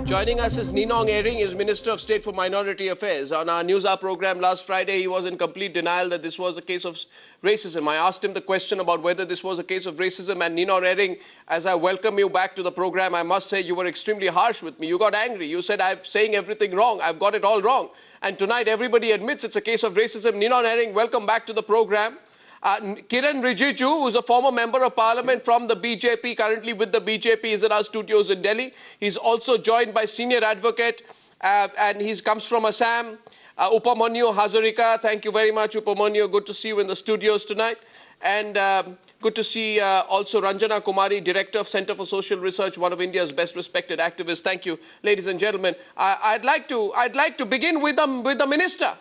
Joining us is Ninong Ering, is Minister of State for Minority Affairs. On our Newshour program last Friday, he was in complete denial that this was a case of racism. I asked him the question about whether this was a case of racism, and Ninong Ering, as I welcome you back to the program, I must say you were extremely harsh with me. You got angry. You said, I'm saying everything wrong. I've got it all wrong. And tonight, everybody admits it's a case of racism. Ninong Ering, welcome back to the program. Kiren Rijiju, who is a former member of parliament from the BJP, currently with the BJP, is in our studios in Delhi. He's also joined by senior advocate, and he comes from Assam, Upamanyu Hazarika. Thank you very much, Upamanyu. Good to see you in the studios tonight. And good to see also Ranjana Kumari, Director of Centre for Social Research, one of India's best respected activists. Thank you, ladies and gentlemen. I'd like to begin with the minister.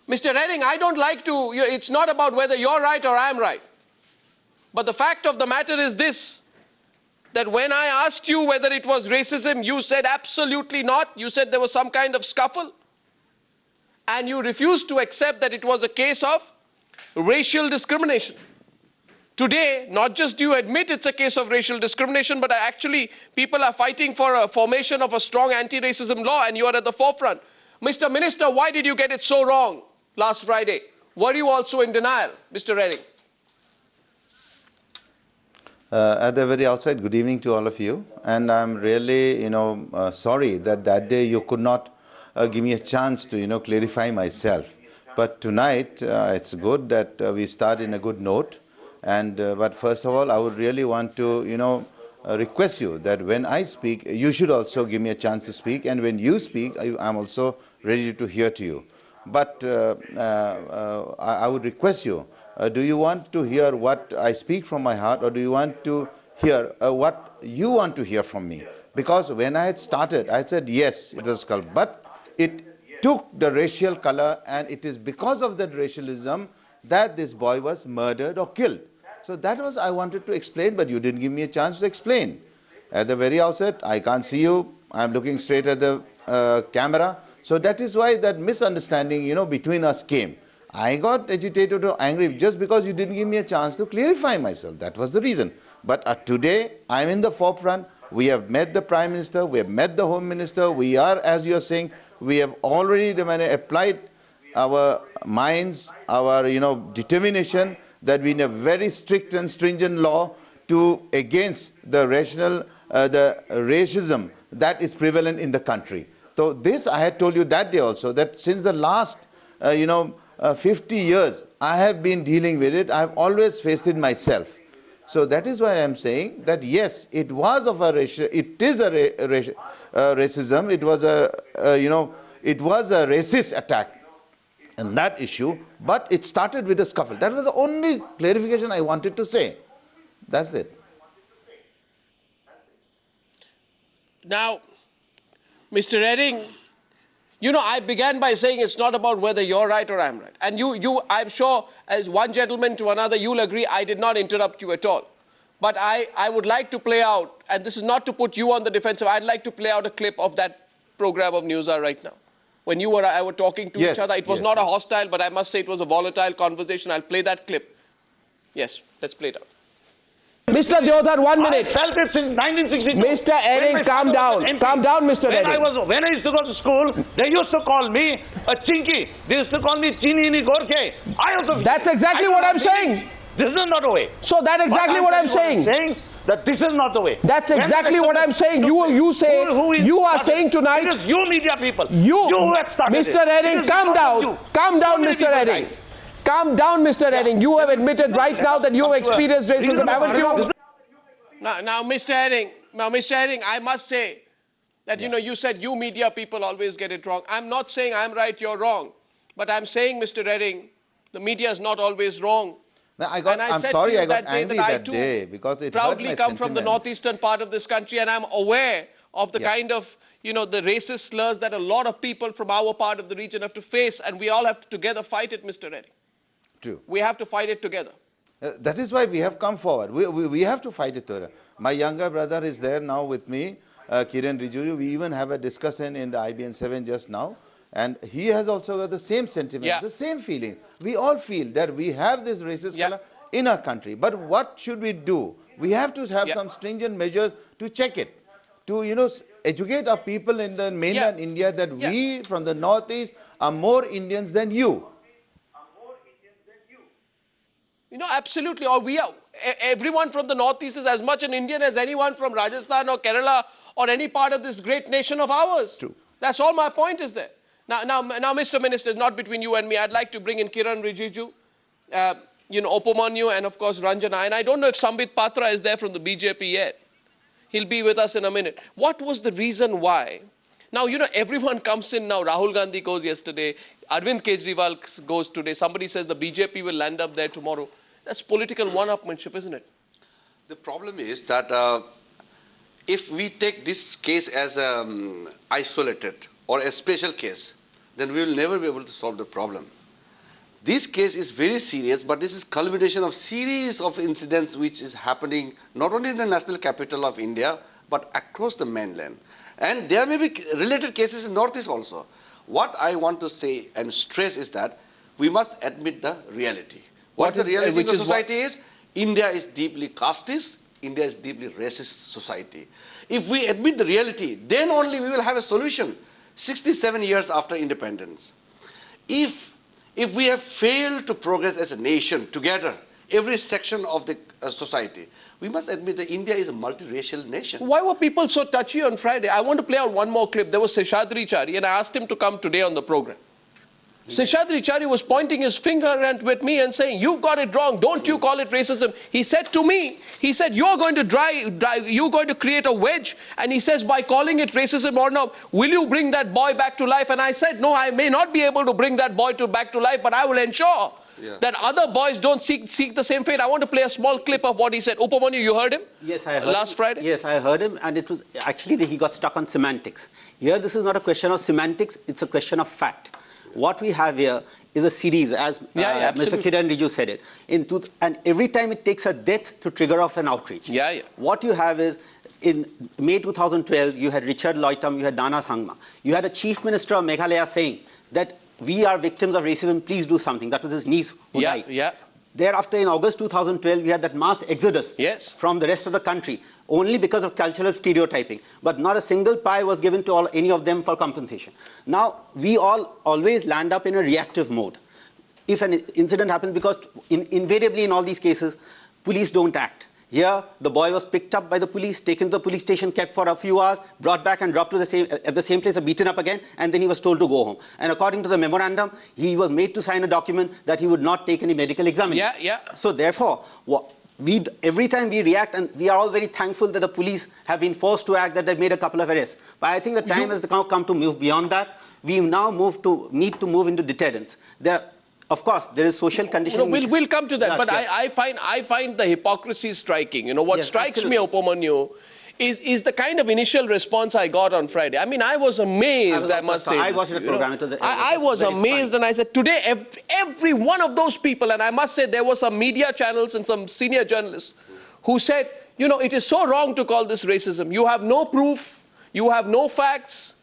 Mr. Ering, I don't like to, it's not about whether you're right or I'm right. But the fact of the matter is this, that when I asked you whether it was racism, you said absolutely not. You said there was some kind of scuffle. And you refused to accept that it was a case of racial discrimination. Today, not just do you admit it's a case of racial discrimination, but actually people are fighting for a formation of a strong anti-racism law, and you are at the forefront. Mr. Minister, why did you get it so wrong last Friday? Were you also in denial, Mr. Ering? At the very outset, good evening to all of you. And I'm really, sorry that day you could not give me a chance to, clarify myself. But tonight, it's good that we start in a good note. And but first of all, I would really want to, request you that when I speak, you should also give me a chance to speak. And when you speak, I'm also ready to hear to you. But I would request you, do you want to hear what I speak from my heart, or do you want to hear what you want to hear from me? Because when I had started, I said, yes, it was color, but it took the racial color, and it is because of that racialism that this boy was murdered or killed. So that was I wanted to explain, but you didn't give me a chance to explain. At the very outset, I can't see you. I'm looking straight at the camera. So that is why that misunderstanding, between us came. I got agitated or angry just because you didn't give me a chance to clarify myself. That was the reason. But today, I'm in the forefront. We have met the Prime Minister. We have met the Home Minister. We are, as you are saying, we have already applied our minds, our, determination that we need a very strict and stringent law against the racism that is prevalent in the country. So this I had told you that day also, that since the last 50 years I have been dealing with it. I have always faced it myself. So that is why I am saying that yes, it was of a racial, it is a racism. It was it was a racist attack and that issue, but it started with a scuffle. That was the only clarification I wanted to say. That's it. Now, Mr. Ering, I began by saying it's not about whether you're right or I'm right. And I'm sure, as one gentleman to another, you'll agree I did not interrupt you at all. But I would like to play out, and this is not to put you on the defensive, I'd like to play out a clip of that program of Newshour right now. When you and I were talking to each other, it was not a hostile, but I must say it was a volatile conversation. I'll play that clip. Yes, let's play it out. Mr. Deodhar, 1 minute. I felt it since 1962. Mr. Ering, calm down. Calm down, Mr. Ering. When I used to go to school, they used to call me a chinky. They used to call me chini gorke. That's exactly what I'm saying. This is not the way. So that's exactly what I'm saying. That this is not the way. That's exactly what I'm saying. You say, you are saying tonight. It is you media people. You have started Mr. Ering, calm down. Calm down, Mr. Ering. Calm down, Mr. Ering. You have admitted right now that you have experienced racism, haven't you? Now, Mr. Ering, I must say that, you said you media people always get it wrong. I'm not saying I'm right, you're wrong. But I'm saying, Mr. Ering, the media is not always wrong. No, I'm sorry I got angry that day because it proudly come from the northeastern part of this country, and I'm aware of the kind of, the racist slurs that a lot of people from our part of the region have to face, and we all have to together fight it, Mr. Ering. True. We have to fight it together. That is why we have come forward. We have to fight it together. My younger brother is there now with me, Kiren Rijiju. We even have a discussion in the IBN 7 just now. And he has also got the same sentiment, the same feeling. We all feel that we have this racist color in our country. But what should we do? We have to have some stringent measures to check it, to, educate our people in the mainland India that we from the northeast are more Indians than you. You know, absolutely. Or we are, everyone from the northeast is as much an Indian as anyone from Rajasthan or Kerala or any part of this great nation of ours. True. That's all my point is there. Now, Mr. Minister, it's not between you and me. I'd like to bring in Kiren Rijiju, Upamanyu, and of course Ranjana. And I don't know if Sambit Patra is there from the BJP yet. He'll be with us in a minute. What was the reason why? Now, you know, everyone comes in now. Rahul Gandhi goes yesterday. Arvind Kejriwal goes today. Somebody says the BJP will land up there tomorrow. That's political one-upmanship, isn't it? The problem is that if we take this case as isolated or a special case, then we will never be able to solve the problem. This case is very serious, but this is culmination of series of incidents which is happening not only in the national capital of India, but across the mainland. And there may be related cases in Northeast also. What I want to say and stress is that we must admit the reality. What the reality in the society is, India is deeply casteist, India is deeply racist society. If we admit the reality, then only we will have a solution 67 years after independence. If we have failed to progress as a nation together, every section of the society, we must admit that India is a multiracial nation. Why were people so touchy on Friday? I want to play out one more clip. There was Seshadri Chari, and I asked him to come today on the program. Seshadri Chari was pointing his finger at me and saying, "You got it wrong. Don't you call it racism?" He said to me, he said, "You're going to create a wedge." And he says, "By calling it racism or not, will you bring that boy back to life?" And I said, "No, I may not be able to bring that boy back to life, but I will ensure that other boys don't seek the same fate." I want to play a small clip of what he said. Upamanyu, you heard him? Yes, I heard last Friday? Yes, I heard him, and it was actually he got stuck on semantics. Here, this is not a question of semantics, it's a question of fact. What we have here is a series, as Mr. Kiren Rijiju said it. And every time it takes a death to trigger off an outreach. What you have is, in May 2012, you had Richard Loitam, you had Dana Sangma. You had a chief minister of Meghalaya saying that we are victims of racism, please do something. That was his niece who died. Thereafter, in August 2012, we had that mass exodus from the rest of the country, only because of cultural stereotyping. But not a single pie was given to any of them for compensation. Now, we always land up in a reactive mode. If an incident happens, because invariably in all these cases, police don't act. Here, the boy was picked up by the police, taken to the police station, kept for a few hours, brought back and dropped to at the same place, beaten up again, and then he was told to go home. And according to the memorandum, he was made to sign a document that he would not take any medical examination. So therefore, every time we react, and we are all very thankful that the police have been forced to act, that they've made a couple of arrests. But I think the time has come to move beyond that. We now need to move into deterrence. Of course, there is social conditioning. We'll come to that, but I find the hypocrisy striking. You know, what strikes me, Upamanyu, is the kind of initial response I got on Friday. I mean, I was amazed, I must say. I watched the program. I was amazed, and I said, today, every one of those people, and I must say there were some media channels and some senior journalists who said, you know, it is so wrong to call this racism. You have no proof, you have no facts.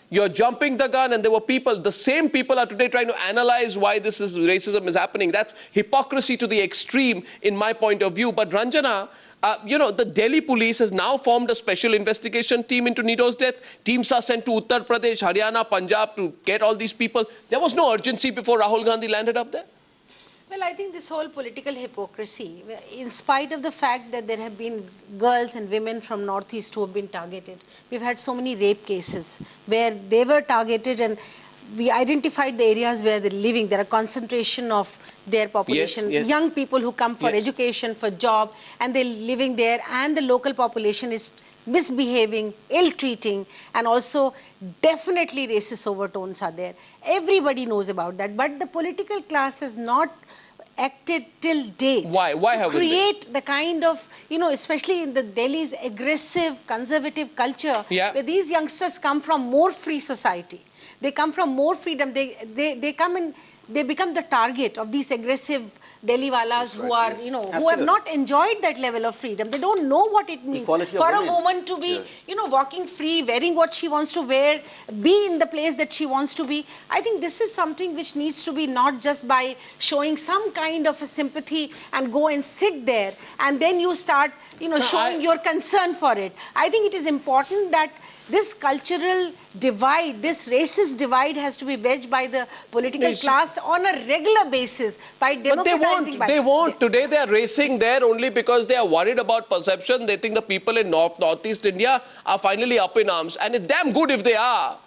You're jumping the gun, and there were people, the same people are today trying to analyze why this racism is happening. That's hypocrisy to the extreme in my point of view. But Ranjana, you know, the Delhi police has now formed a special investigation team into Nido's death. Teams are sent to Uttar Pradesh, Haryana, Punjab to get all these people. There was no urgency before Rahul Gandhi landed up there. Well, I think this whole political hypocrisy, in spite of the fact that there have been girls and women from Northeast who have been targeted. We've had so many rape cases where they were targeted, and we identified the areas where they're living. There are concentration of their population, young people who come for education, for job, and they're living there, and the local population is misbehaving, ill-treating, and also definitely racist overtones are there. Everybody knows about that, but the political class has not acted till date. Why haven't they? Create the kind of, you know, especially in the Delhi's aggressive conservative culture, where these youngsters come from more free society. They come from more freedom. They come in, they become the target of these aggressive Delhi walas who are, Yes. you know, who have Absolutely. not enjoyed that level of freedom. They don't know what it means Equality of for a women. woman to be, you know, walking free, wearing what she wants to wear, be in the place that she wants to be. I think this is something which needs to be not just by showing some kind of a sympathy and go and sit there and then you start, you know, showing your concern for it. I think it is important that this cultural divide, this racist divide has to be wedged by the political class on a regular basis by democratizing. But they won't. Today they are racing there only because they are worried about perception. They think the people in Northeast India are finally up in arms. And it's damn good if they are.